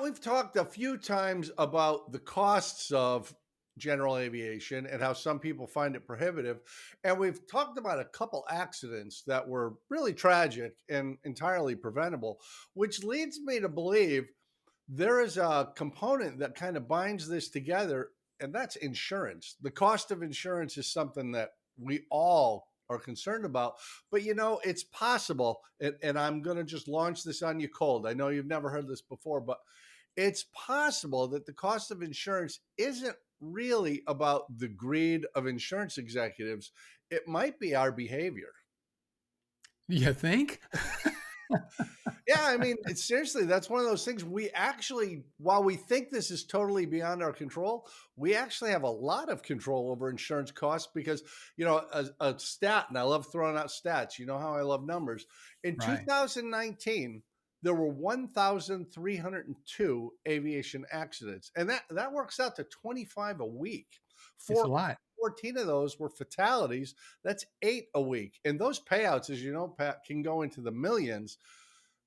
we've talked a few times about the costs of general aviation and how some people find it prohibitive. And we've talked about a couple accidents that were really tragic and entirely preventable, which leads me to believe there is a component that kind of binds this together, and that's insurance. The cost of insurance is something that we all are concerned about. But it's possible, and I'm going to just launch this on you cold. I know you've never heard this before, but it's possible that the cost of insurance isn't really about the greed of insurance executives. It might be our behavior. You think? Yeah, I mean, seriously, that's one of those things we actually, while we think this is totally beyond our control, we actually have a lot of control over insurance costs because, a stat, and I love throwing out stats, you know how I love numbers. In Right. 2019, there were 1,302 aviation accidents, and that works out to 25 a week. It's Four, a lot. 14 of those were fatalities. That's 8 a week. And those payouts, as you know, Pat, can go into the millions.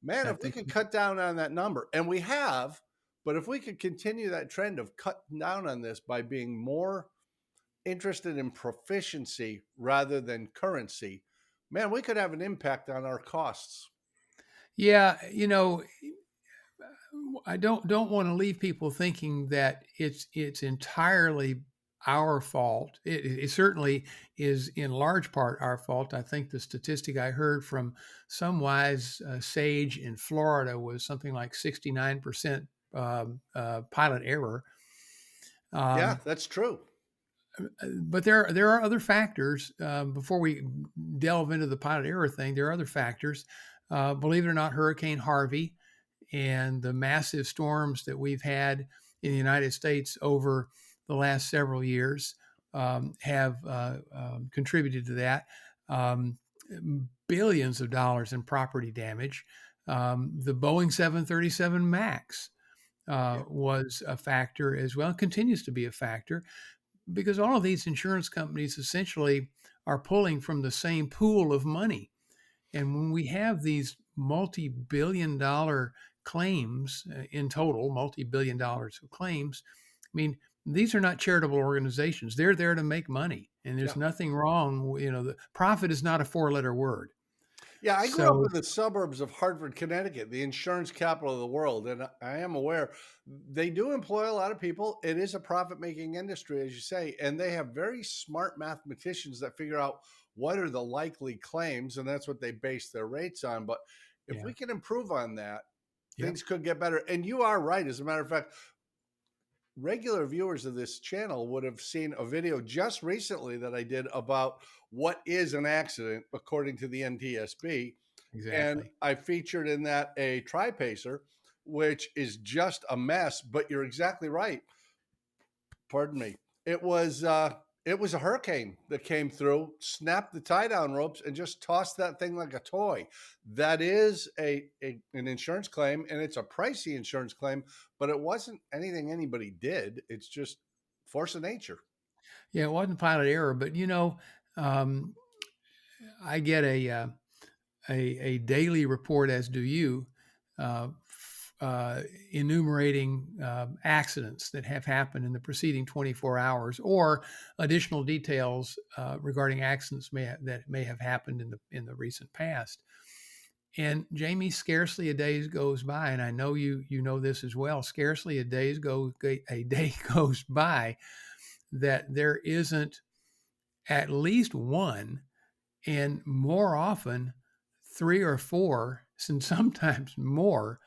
Man, if That we they could can. cut down on that number, and we have, but if we could continue that trend of cutting down on this by being more interested in proficiency rather than currency, man, we could have an impact on our costs. Yeah, I don't want to leave people thinking that it's entirely our fault. It certainly is in large part our fault. I think the statistic I heard from some wise sage in Florida was something like 69% pilot error. Yeah, Um, that's true. but there are other factors. Before we delve into the pilot error thing, there are other factors. Believe it or not, Hurricane Harvey and the massive storms that we've had in the United States over the last several years have contributed to that. Um, Billions of dollars in property damage. The Boeing 737 MAX Yeah. was a factor as well, continues to be a factor because all of these insurance companies essentially are pulling from the same pool of money. And when we have these multi-billion dollar claims in total, multi-billion dollars of claims, I mean, these are not charitable organizations. They're there to make money. And there's Yeah. nothing wrong. The profit is not a four-letter word. Yeah, I grew up So, in the suburbs of Hartford, Connecticut, the insurance capital of the world. And I am aware they do employ a lot of people. It is a profit making industry, as you say. And they have very smart mathematicians that figure out what are the likely claims. And that's what they base their rates on. But if yeah, we can improve on that, yep. things could get better. And you are right. As a matter of fact, regular viewers of this channel would have seen a video just recently that I did about what is an accident according to the NTSB. And Exactly. I featured in that a tripacer, which is just a mess. But you're exactly right. Pardon me. It was it was a hurricane that came through, snapped the tie down ropes, and just tossed that thing like a toy. That is an insurance claim, and it's a pricey insurance claim. But it wasn't anything anybody did. It's just force of nature. Yeah, it wasn't pilot error, but um, I get a daily report, as do you, enumerating accidents that have happened in the preceding 24 hours, or additional details regarding accidents that may have happened in the recent past. And Jamie, scarcely a day goes by, and I know you know this as well. Scarcely a day goes by that there isn't at least one, and more often three or four, and sometimes more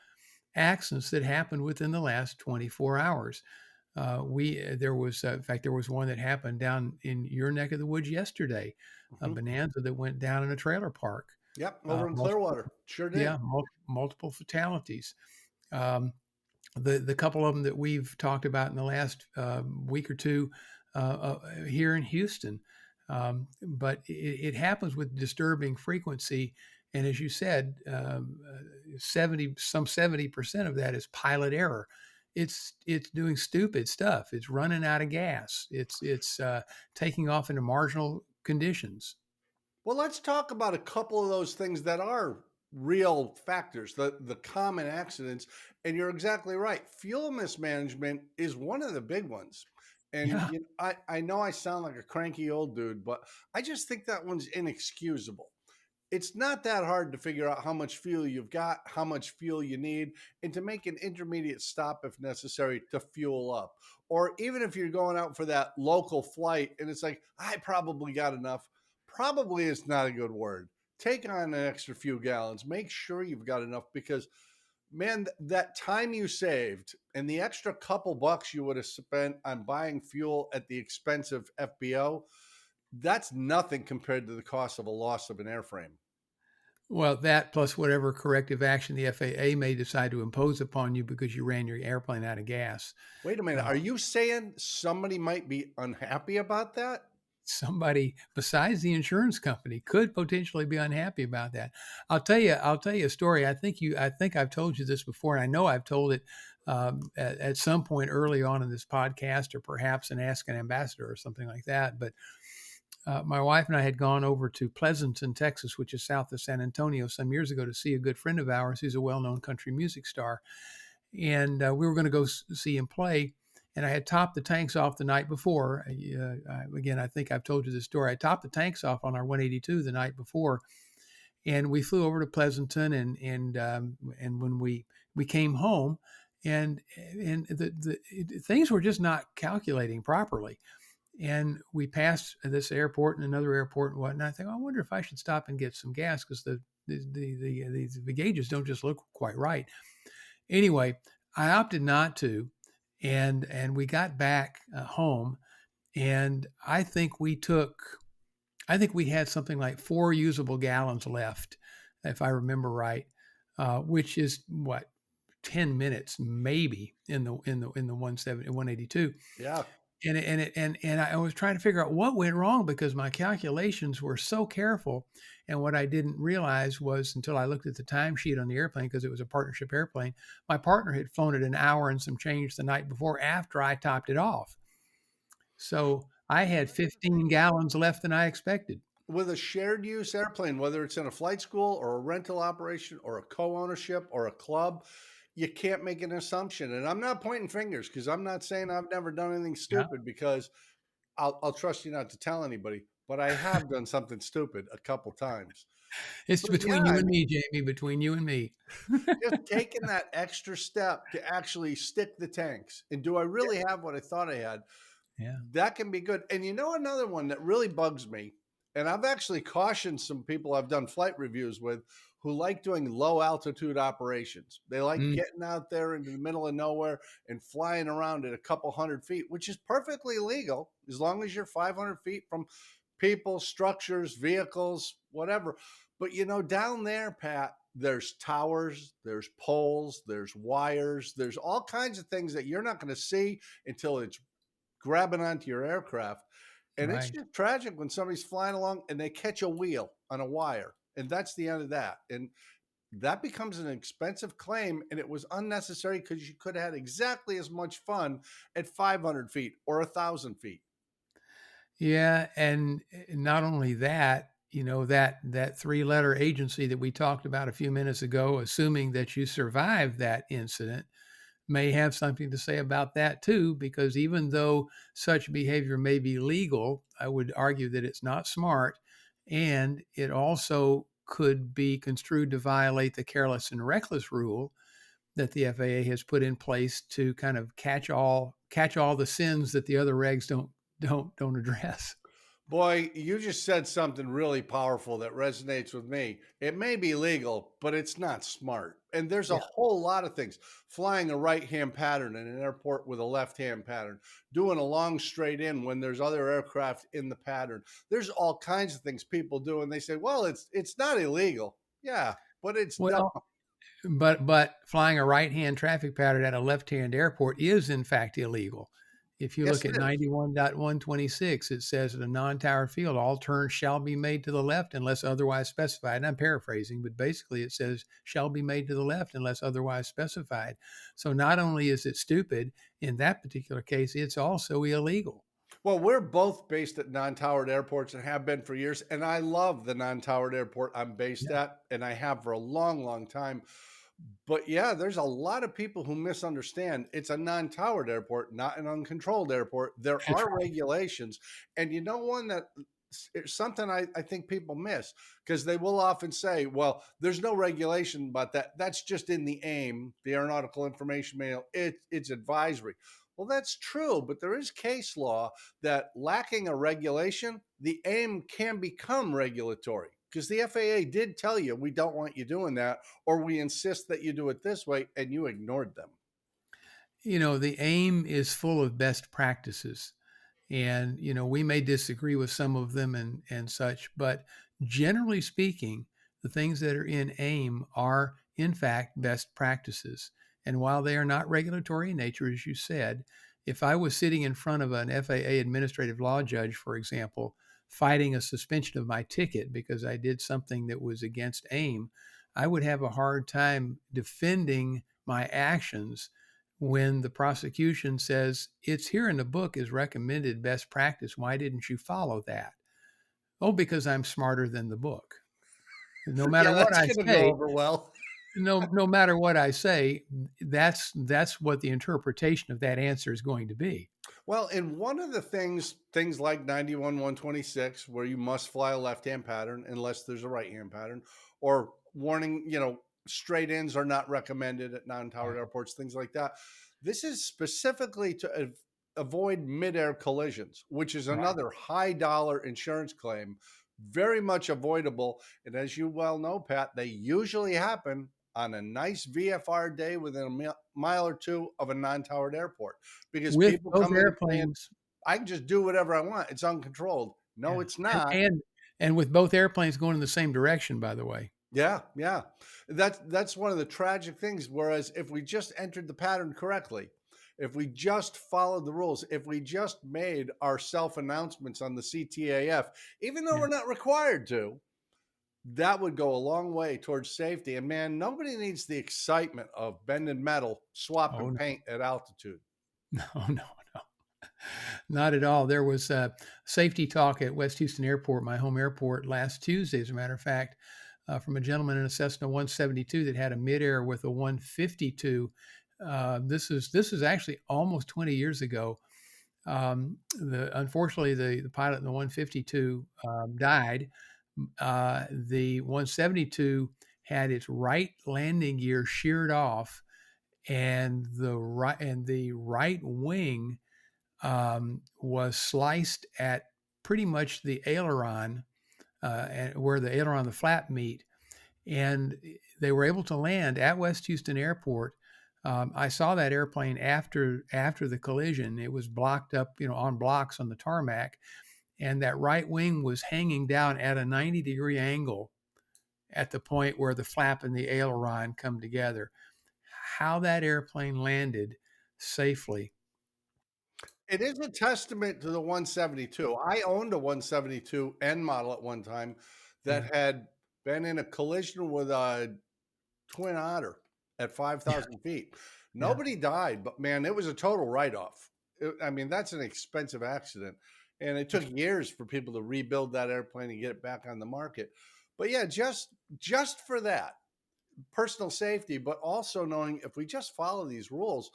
accidents that happened within the last 24 hours. We there was in fact there was one that happened down in your neck of the woods yesterday, a Mhm. bonanza that went down in a trailer park. Yep, Uh, over in multiple, Clearwater, sure yeah, did. multiple fatalities. Um, the couple of them that we've talked about in the last week or two here in Houston. But it happens with disturbing frequency. And as you said, 70% of that is pilot error. It's doing stupid stuff. It's running out of gas. It's taking off into marginal conditions. Well, let's talk about a couple of those things that are real factors, the common accidents. And you're exactly right. Fuel mismanagement is one of the big ones. And Yeah. I know I sound like a cranky old dude, but I just think that one's inexcusable. It's not that hard to figure out how much fuel you've got, how much fuel you need, and to make an intermediate stop if necessary to fuel up. Or even if you're going out for that local flight and it's like, I probably got enough, probably is not a good word. Take on an extra few gallons. Make sure you've got enough because, man, that time you saved and the extra couple bucks you would have spent on buying fuel at the expensive FBO, that's nothing compared to the cost of a loss of an airframe. Well, that plus whatever corrective action the FAA may decide to impose upon you because you ran your airplane out of gas. Wait a minute. Uh, Are you saying somebody might be unhappy about that? Somebody besides the insurance company could potentially be unhappy about that. I'll tell you a story. I think I've told you this before, and I know I've told it at some point early on in this podcast, or perhaps in Ask an Ambassador or something like that. But my wife and I had gone over to Pleasanton, Texas, which is south of San Antonio, some years ago to see a good friend of ours who's a well-known country music star, and we were going to go see him play. And I had topped the tanks off the night before. Again, I think I've told you this story. I topped the tanks off on our 182 the night before, and we flew over to Pleasanton. And when we came home, and things were just not calculating properly. And we passed this airport and another airport and whatnot. I think, I wonder if I should stop and get some gas because the gauges don't just look quite right. Anyway, I opted not to, and we got back home, and I think we had something like 4 usable gallons left, if I remember right, which is what 10 minutes maybe in the 182. Yeah. And I was trying to figure out what went wrong because my calculations were so careful. And what I didn't realize was until I looked at the timesheet on the airplane, because it was a partnership airplane, my partner had flown it an hour and some change the night before after I topped it off. So I had 15 gallons left than I expected. With a shared use airplane, whether it's in a flight school or a rental operation or a co ownership or a club, you can't make an assumption. And I'm not pointing fingers because I'm not saying I've never done anything Yeah. stupid because I'll trust you not to tell anybody, but I have done something stupid a couple times. It's But yeah, between you I and mean, me, Jamie, between you and me. just taking that extra step to actually stick the tanks and do I really have what I thought I had? Yeah. That can be good. And you know, another one that really bugs me, and I've actually cautioned some people I've done flight reviews with who like doing low altitude operations. They like Mm, getting out there into the middle of nowhere and flying around at a couple hundred feet, which is perfectly legal as long as you're 500 feet from people, structures, vehicles, whatever. But you know, down there, Pat, there's towers, there's poles, there's wires, there's all kinds of things that you're not going to see until it's grabbing onto your aircraft. And it's right. just tragic when somebody's flying along and they catch a wheel on a wire. And that's the end of that. And that becomes an expensive claim. And it was unnecessary because you could have had exactly as much fun at 500 feet or 1,000 feet. Yeah, and not only that, that three-letter agency that we talked about a few minutes ago, assuming that you survived that incident, may have something to say about that too, because even though such behavior may be legal, I would argue that it's not smart, and it also could be construed to violate the careless and reckless rule that the FAA has put in place to kind of catch all the sins that the other regs don't address. Boy, you just said something really powerful that resonates with me. It may be legal, but it's not smart. And there's a Yeah. whole lot of things. Flying a right hand pattern in an airport with a left hand pattern, doing a long straight in when there's other aircraft in the pattern. There's all kinds of things people do, and they say, well, it's not illegal. Yeah, but it's dumb. Well, but flying a right-hand traffic pattern at a left-hand airport is in fact illegal. If you Yes, look it at is. 91.126, it says at a non-tower field, all turns shall be made to the left unless otherwise specified. And I'm paraphrasing, but basically it says shall be made to the left unless otherwise specified. So not only is it stupid in that particular case, it's also illegal. Well, we're both based at non-towered airports and have been for years, and I love the non-towered airport I'm based Yeah, at, and I have for a long, long time. But yeah, there's a lot of people who misunderstand. It's a non-towered airport, not an uncontrolled airport. There that's are right. regulations, and you know one that it's something I think people miss because they will often say, "Well, there's no regulation about that. That's just in the AIM, the Aeronautical Information Manual. It's advisory." Well, that's true, but there is case law that lacking a regulation, the AIM can become regulatory because the FAA did tell you we don't want you doing that, or we insist that you do it this way, and you ignored them. The AIM is full of best practices. And, we may disagree with some of them and such, but generally speaking, the things that are in AIM are, in fact, best practices. And while they are not regulatory in nature, as you said, if I was sitting in front of an FAA administrative law judge, for example, fighting a suspension of my ticket because I did something that was against AIM, I would have a hard time defending my actions when the prosecution says it's here in the book is recommended best practice. Why didn't you follow that? Oh, because I'm smarter than the book. No matter Yeah, what that's I going to go say, over well. no matter what I say, that's what the interpretation of that answer is going to be. Well, and one of the things like 91 126, where you must fly a left hand pattern unless there's a right hand pattern, or warning, straight ins are not recommended at non towered Right. airports, things like that. This is specifically to avoid midair collisions, which is Right. another high dollar insurance claim, very much avoidable. And as you well know, Pat, they usually happen on a nice VFR day within a mile or two of a non towered airport because With people both come in saying, airplanes, I can just do whatever I want. It's uncontrolled. No, yeah, it's and not. and with both airplanes going in the same direction, by the way. Yeah, yeah. That's one of the tragic things. Whereas if we just entered the pattern correctly, if we just followed the rules, if we just made our self announcements on the CTAF, even though Yeah. we're not required to, that would go a long way towards safety. And man, nobody needs the excitement of bending metal, Oh swapping no, paint at altitude. no, no, no. Not at all. There was safety talk at West Houston Airport, my home airport, last Tuesday, as a matter of fact, from a gentleman in a Cessna 172 that had a midair with a 152. This is actually almost 20 years ago. Unfortunately, the pilot in the 152 died. The 172 had its right landing gear sheared off, and the right wing was sliced at pretty much the aileron, and where the aileron and the flap meet, and they were able to land at West Houston Airport. I saw that airplane after the collision. It was blocked up, on blocks on the tarmac, and that right wing was hanging down at a 90-degree angle at the point where the flap and the aileron come together. How that airplane landed safely. It is a testament to the 172. I owned a 172 N model at one time Yeah, that had been in a collision with a Twin Otter at yeah, 5,000 feet. yeah. Nobody died, but man, it was a total write off. I mean, that's an expensive accident. And it took years for people to rebuild that airplane and get it back on the market. But yeah, just for that personal safety, but also knowing if we just follow these rules,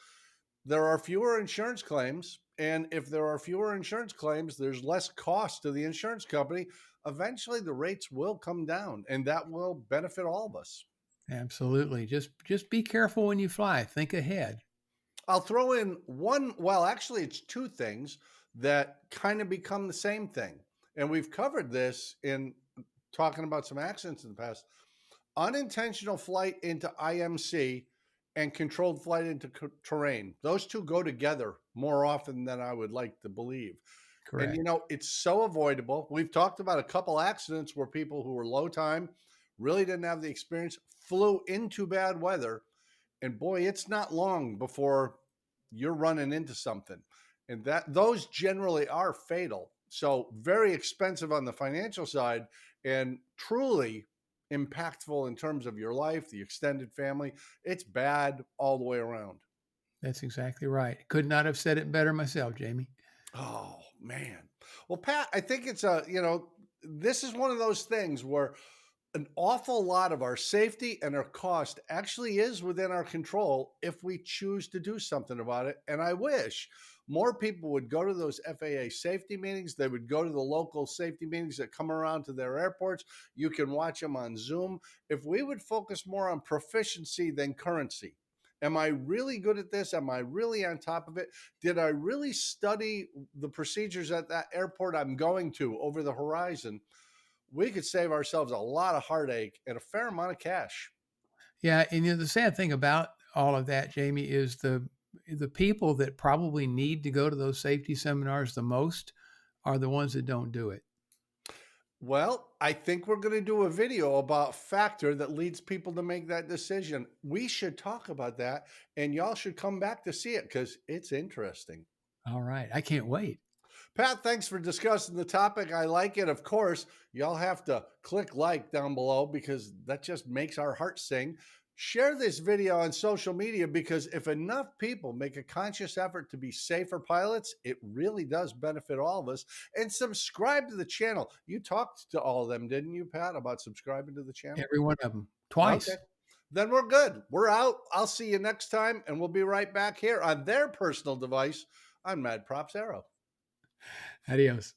there are fewer insurance claims. And if there are fewer insurance claims, there's less cost to the insurance company. Eventually, the rates will come down, and that will benefit all of us. Absolutely. Just be careful when you fly. Think ahead. I'll throw in one, well, actually, it's two things that kind of become the same thing. And we've covered this in talking about some accidents in the past. Unintentional flight into IMC and controlled flight into terrain. Those two go together more often than I would like to believe. And Correct. it's so avoidable. We've talked about a couple accidents where people who were low time really didn't have the experience, flew into bad weather, and boy, it's not long before you're running into something. And that those generally are fatal. So very expensive on the financial side and truly impactful in terms of your life, the extended family. It's bad all the way around. That's exactly right. Could not have said it better myself, Jamie. Oh, man. Well, Pat, I think this is one of those things where an awful lot of our safety and our cost actually is within our control if we choose to do something about it. And I wish more people would go to those FAA safety meetings. They would go to the local safety meetings that come around to their airports. You can watch them on Zoom. If we would focus more on proficiency than currency. Am I really good at this? Am I really on top of it? Did I really study the procedures at that airport I'm going to over the horizon? We could save ourselves a lot of heartache and a fair amount of cash. Yeah, and the sad thing about all of that, Jamie, is the people that probably need to go to those safety seminars the most are the ones that don't do it. Well, I think we're going to do a video about factor that leads people to make that decision. We should talk about that, and y'all should come back to see it because it's interesting. All right, I can't wait. Pat, thanks for discussing the topic. I like it. Of course, y'all have to click like down below because that just makes our hearts sing. Share this video on social media because if enough people make a conscious effort to be safer pilots, it really does benefit all of us. And subscribe to the channel. You talked to all of them, didn't you, Pat, about subscribing to the channel? Every one of them Okay. twice. Then we're good. We're out. I'll see you next time, and we'll be right back here on their personal device on MadPropsAero. Adios.